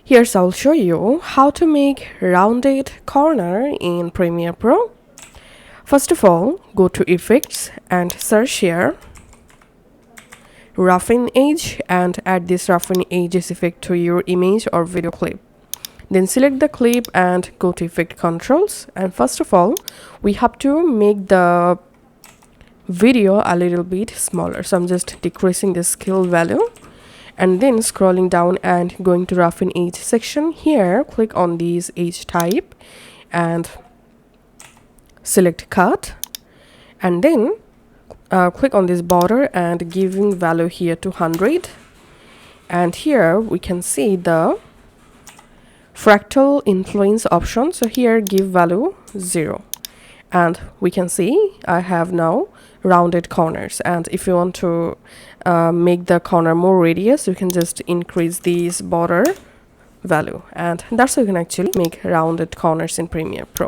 Here's I'll show you how to make rounded corner in Premiere Pro. First of all, go to Effects and search here Roughen Edge and add this Roughen Edges effect to your image or video clip. Then select the clip and go to Effect Controls, and first of all we have to make the video a little bit smaller, so I'm just decreasing the scale value and then scrolling down and going to Roughen Edge section. Here click on this edge type and select cut, and then click on this border and giving value here to 100, and here we can see the fractal influence option, so here give value 0, and we can see I have now rounded corners. And if you want to make the corner more radius, you can just increase this border value, and that's how you can actually make rounded corners in Premiere Pro.